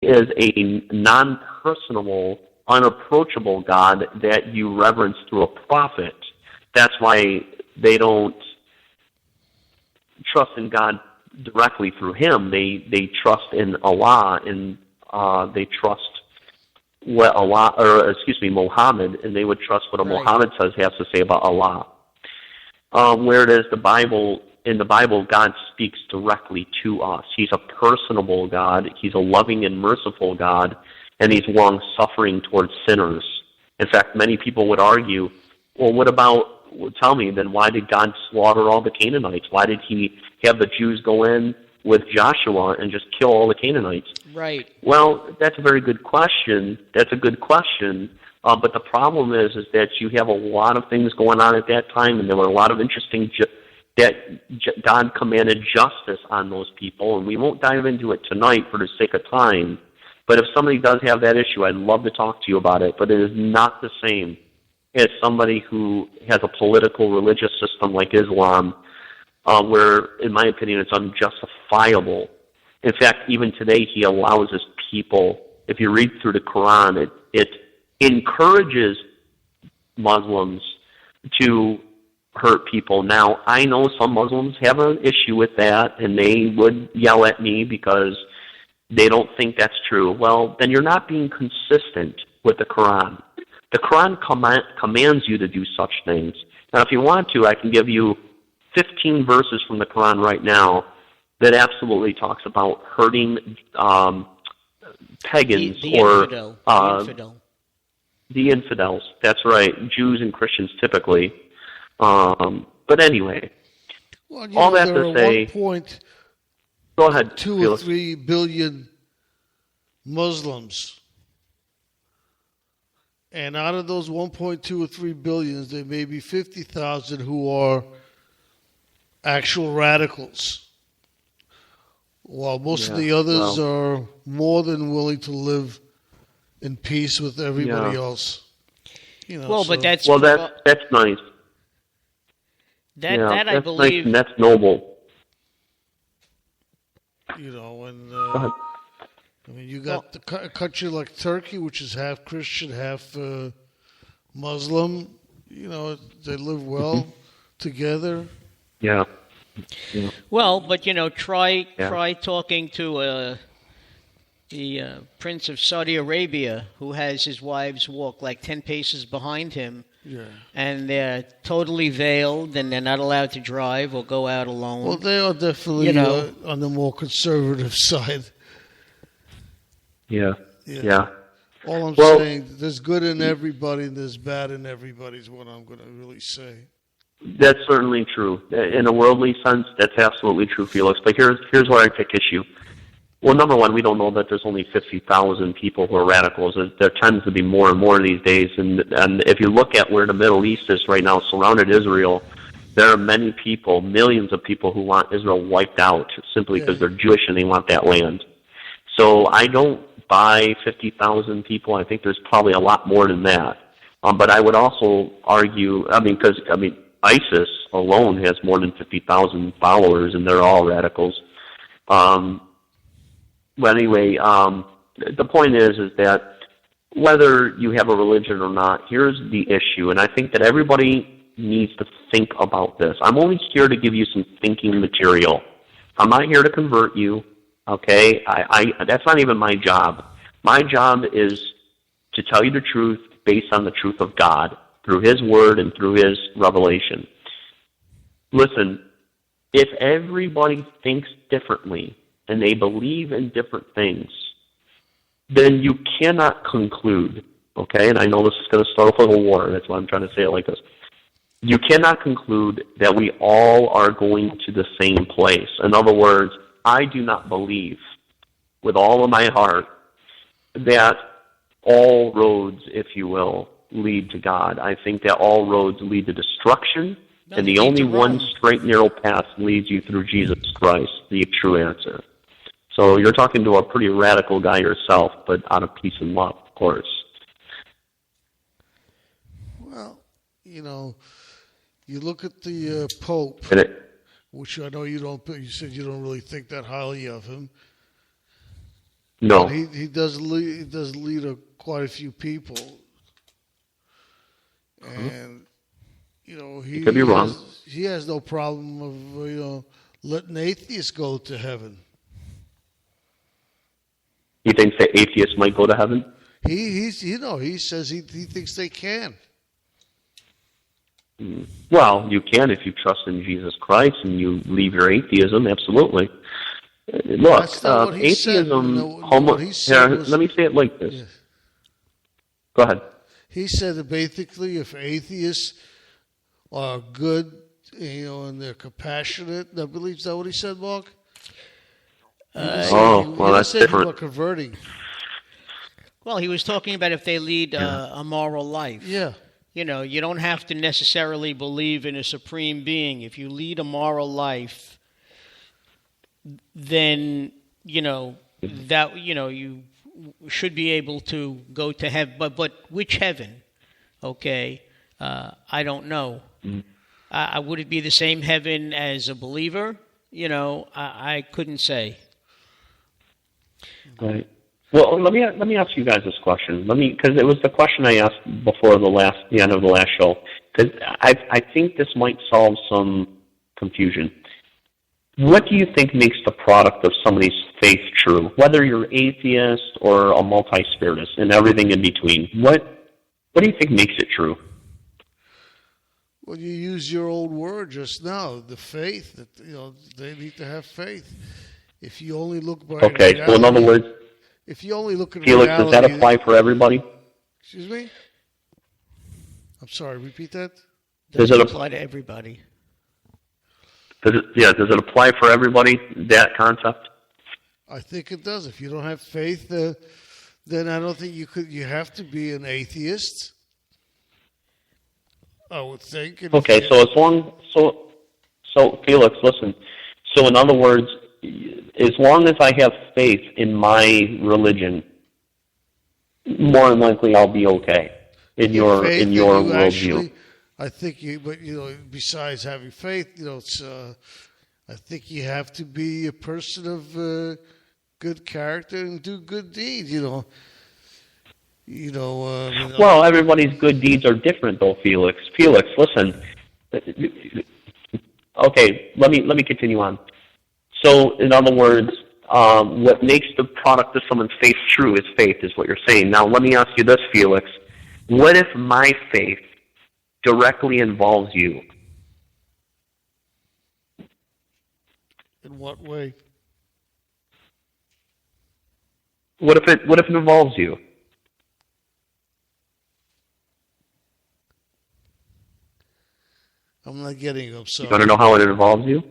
is a non-personable, unapproachable God that you reverence through a prophet. That's why they don't trust in God directly through him. They trust in Allah, and they trust what Muhammad, and they would trust what Muhammad has to say about Allah. Whereas in the Bible, God speaks directly to us. He's a personable God. He's a loving and merciful God, and he's long-suffering towards sinners. In fact, many people would argue, well, tell me, then why did God slaughter all the Canaanites? Why did he have the Jews go in with Joshua and just kill all the Canaanites? Right. Well, that's a very good question. That's a good question. But the problem is that you have a lot of things going on at that time, and there were a lot of interesting that God commanded justice on those people, and we won't dive into it tonight for the sake of time. But if somebody does have that issue, I'd love to talk to you about it. But it is not the same as somebody who has a political religious system like Islam, where, in my opinion, it's unjustifiable. In fact, even today, he allows his people, if you read through the Quran, it encourages Muslims to hurt people. Now, I know some Muslims have an issue with that, and they would yell at me because they don't think that's true. Well, then you're not being consistent with the Quran. The Quran commands you to do such things. Now, if you want to, I can give you 15 verses from the Quran right now that absolutely talks about hurting pagans the infidels. That's right, Jews and Christians typically. But anyway, all that to say, go ahead. 2 or 3 billion Muslims, and out of those 1.2 or 3 billions, there may be 50,000 who are actual radicals, while most of the others are more than willing to live in peace with everybody else. But that's nice. That I that's believe, nice and that's noble. You got a country like Turkey, which is half Christian, half Muslim. They live well together. Yeah. Well, but try talking to the Prince of Saudi Arabia, who has his wives walk like 10 paces behind him. Yeah. And they're totally veiled, and they're not allowed to drive or go out alone. Well, they are definitely on the more conservative side. Yeah. All I'm saying, there's good in everybody, and there's bad in everybody is what I'm going to really say. That's certainly true. In a worldly sense, that's absolutely true, Felix. But here's where I take issue. Well, number one, we don't know that there's only 50,000 people who are radicals. There tends to be more and more these days. And if you look at where the Middle East is right now, surrounded Israel, there are many people, millions of people who want Israel wiped out simply because they're Jewish and they want that land. So I don't buy 50,000 people. I think there's probably a lot more than that. But I would also argue, because ISIS alone has more than 50,000 followers, and they're all radicals. But anyway, the point is that whether you have a religion or not, here's the issue, and I think that everybody needs to think about this. I'm only here to give you some thinking material. I'm not here to convert you, okay? That's not even my job. My job is to tell you the truth based on the truth of God, through His Word and through His revelation. Listen, if everybody thinks differently, and they believe in different things, then you cannot conclude, okay? And I know this is going to start off with a war. That's why I'm trying to say it like this. You cannot conclude that we all are going to the same place. In other words, I do not believe with all of my heart that all roads, if you will, lead to God. I think that all roads lead to destruction, and the only one straight, narrow path leads you through Jesus Christ, the true answer. So you're talking to a pretty radical guy yourself, but out of peace and love, of course. Well, you look at the Pope, which I know you don't. You said you don't really think that highly of him. No. But he does lead quite a few people, and he could be wrong. He has no problem of letting atheists go to heaven. He thinks that atheists might go to heaven? He says he thinks they can. Well, you can if you trust in Jesus Christ and you leave your atheism, absolutely. Look, atheism, let me say it like this. Yes. Go ahead. He said that basically if atheists are good, and they're compassionate, I believe, is that what he said, Mark? That's different. Converting. Well, he was talking about if they lead a moral life. Yeah. You don't have to necessarily believe in a supreme being. If you lead a moral life, then, that, you should be able to go to heaven. But which heaven? Okay. I don't know. Would it be the same heaven as a believer? I couldn't say. Right. Well, let me ask you guys this question. Because it was the question I asked before the end of the last show. Because I think this might solve some confusion. What do you think makes the product of somebody's faith true? Whether you're atheist or a multi-spiritist and everything in between, what do you think makes it true? Well, you use your old word just now, the faith. That they need to have faith. If you only look by reality, so in other words, if you only look at Felix, reality, does that apply for everybody? Excuse me? I'm sorry, repeat that? Does it apply to everybody? Does it apply for everybody, that concept? I think it does. If you don't have faith, then I don't think you have to be an atheist, I would think. Okay, so Felix, listen. So in other words, as long as I have faith in my religion, more than likely I'll be okay in your worldview. I think besides having faith, I think you have to be a person of good character and do good deeds. Well, everybody's good deeds are different, though, Felix. Felix, listen. Okay, let me continue on. So, in other words, what makes the product of someone's faith true is faith, is what you're saying. Now, let me ask you this, Felix. What if my faith directly involves you? In what way? What if it involves you? I'm not getting you. I'm sorry. You want to know how it involves you?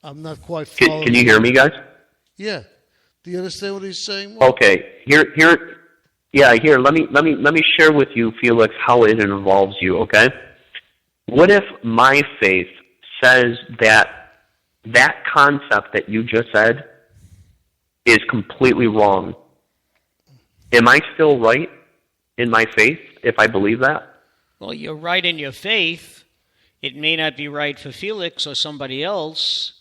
I'm not quite following. Can you hear me, guys? Yeah. Do you understand what he's saying? Okay. Here. Let me share with you, Felix, how it involves you. Okay. What if my faith says that concept that you just said is completely wrong? Am I still right in my faith if I believe that? Well, you're right in your faith. It may not be right for Felix or somebody else.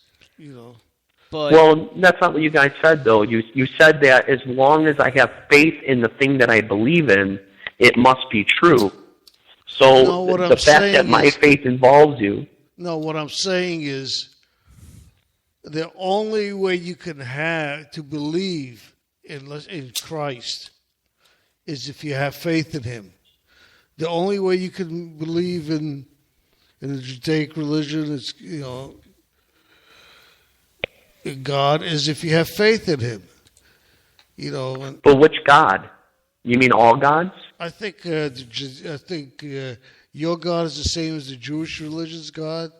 But well, that's not what you guys said, though. You said that as long as I have faith in the thing that I believe in, it must be true. So the fact that my faith involves you... No, what I'm saying is the only way you can have to believe in Christ is if you have faith in Him. The only way you can believe in the Judaic religion is, in God, is if you have faith in Him. But which God? You mean all gods? I think your God is the same as the Jewish religion's God.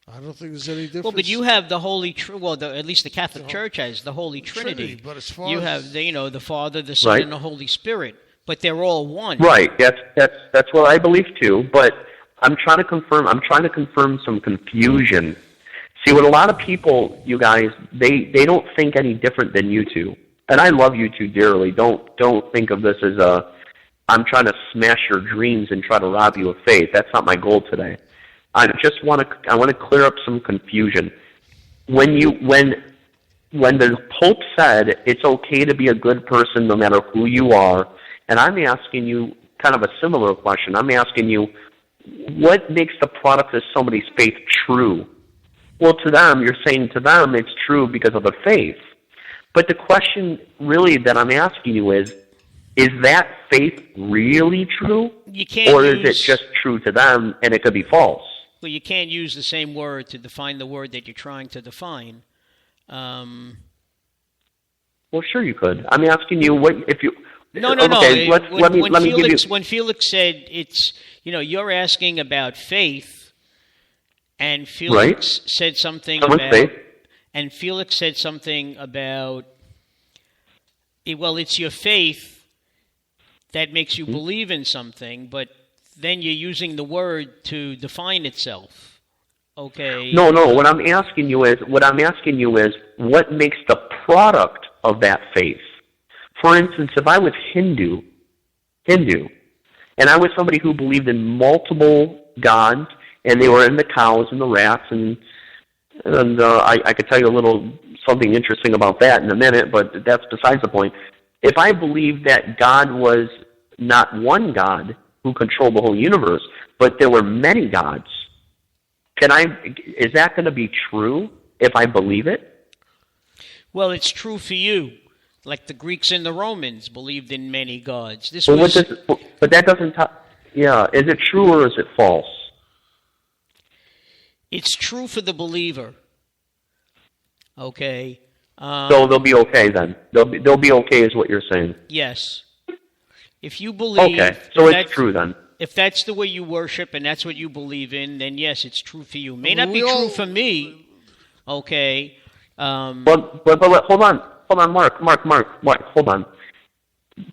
I don't think there's any difference. Well, but you have the Holy at least the Catholic Church has the Holy Trinity. But as far you have the Father, the Son, and the Holy Spirit. But they're all one. Right. That's what I believe too. But I'm trying to confirm some confusion. See, what a lot of people, you guys, they don't think any different than you two. And I love you two dearly. Don't think of this as I'm trying to smash your dreams and try to rob you of faith. That's not my goal today. I want to clear up some confusion. When when the Pope said it's okay to be a good person no matter who you are, and I'm asking you kind of a similar question. I'm asking you, what makes the product of somebody's faith true? Well, to them, you're saying to them it's true because of the faith. But the question really that I'm asking you is that faith really true? Or is it just true to them and it could be false? Well, you can't use the same word to define the word that you're trying to define. Well, sure you could. I'm asking you what if you. No. Okay, let me give you. When Felix said it's, you're asking about faith, and Felix said something about faith. And Felix said something about, well, it's your faith that makes you believe in something, but then you're using the word to define itself. Okay. No. What I'm asking you is, what makes the product of that faith? For instance, if I was Hindu, and I was somebody who believed in multiple gods, and they were in the cows and the rats, and I could tell you a little something interesting about that in a minute, but that's besides the point. If I believed that God was not one God who controlled the whole universe, but there were many gods, is that going to be true if I believe it? Well, it's true for you. Like the Greeks and the Romans believed in many gods. But that doesn't. Is it true or is it false? It's true for the believer. Okay. So they'll be okay then. They'll be okay, is what you're saying. Yes. If you believe. Okay, so it's true then. If that's the way you worship and that's what you believe in, then yes, it's true for you. May not be true for me. Okay. But hold on, Mark, hold on.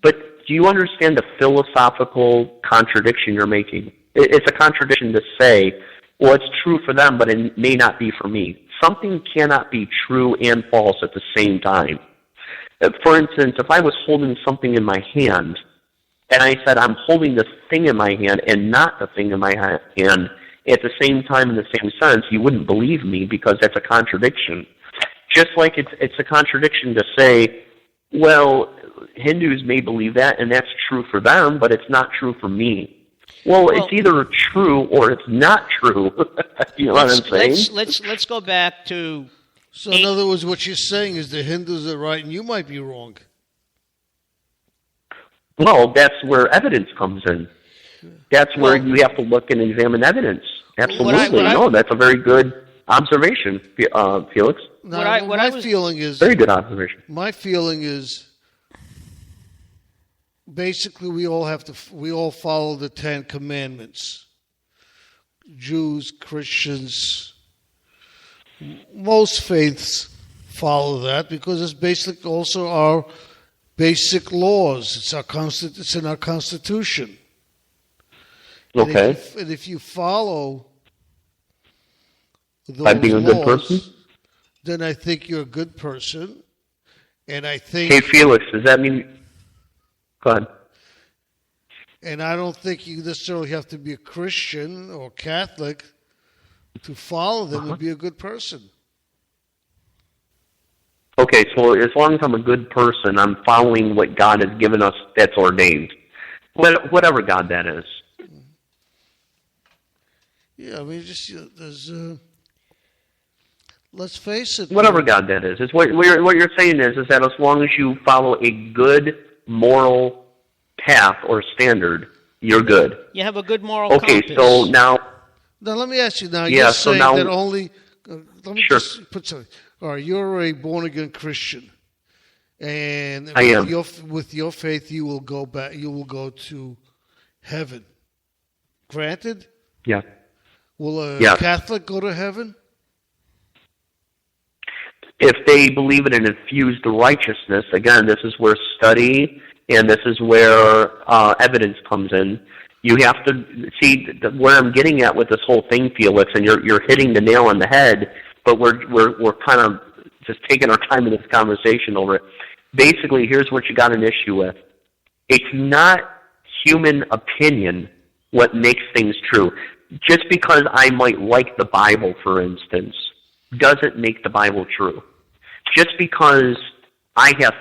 But do you understand the philosophical contradiction you're making? It's a contradiction to say, well, it's true for them, but it may not be for me. Something cannot be true and false at the same time. For instance, if I was holding something in my hand, and I said I'm holding this thing in my hand and not the thing in my hand at the same time in the same sense, you wouldn't believe me because that's a contradiction. Just like it's a contradiction to say, well, Hindus may believe that, and that's true for them, but it's not true for me. Well, it's either true or it's not true. You know what I'm saying? Let's go back to... So in other words, what you're saying is the Hindus are right and you might be wrong. Well, that's where evidence comes in. That's where you have to look and examine evidence. Absolutely. That's a very good observation, Felix. My feeling is... Very good observation. My feeling is... Basically, we all follow the 10 Commandments. Jews, Christians, most faiths follow that because it's basically also our basic laws. It's in our Constitution. Okay. And if you follow those by being a good laws, person, then I think you're a good person. And I think... Hey, Felix, does that mean... Go ahead. And I don't think you necessarily have to be a Christian or Catholic to follow them and be a good person. Okay, so as long as I'm a good person, I'm following what God has given us that's ordained. Whatever God that is. Yeah, I mean, there's... let's face it. Whatever God that is. It's what you're saying is that as long as you follow a good moral path or standard, you're good. You have a good moral compass. Okay, so now let me ask you now. You're saying that only... let me just put something. All right, you're a born-again Christian. And I am. With your faith, you will go back. You will go to heaven. Granted? Yeah. Will a Catholic go to heaven? If they believe in an infused righteousness, again, this is where study and this is where evidence comes in. You have to see where I'm getting at with this whole thing, Felix, and you're hitting the nail on the head. But we're kind of just taking our time in this conversation over it. Basically, here's what you got an issue with. It's not human opinion what makes things true. Just because I might like the Bible, for instance, doesn't make the Bible true. just because I have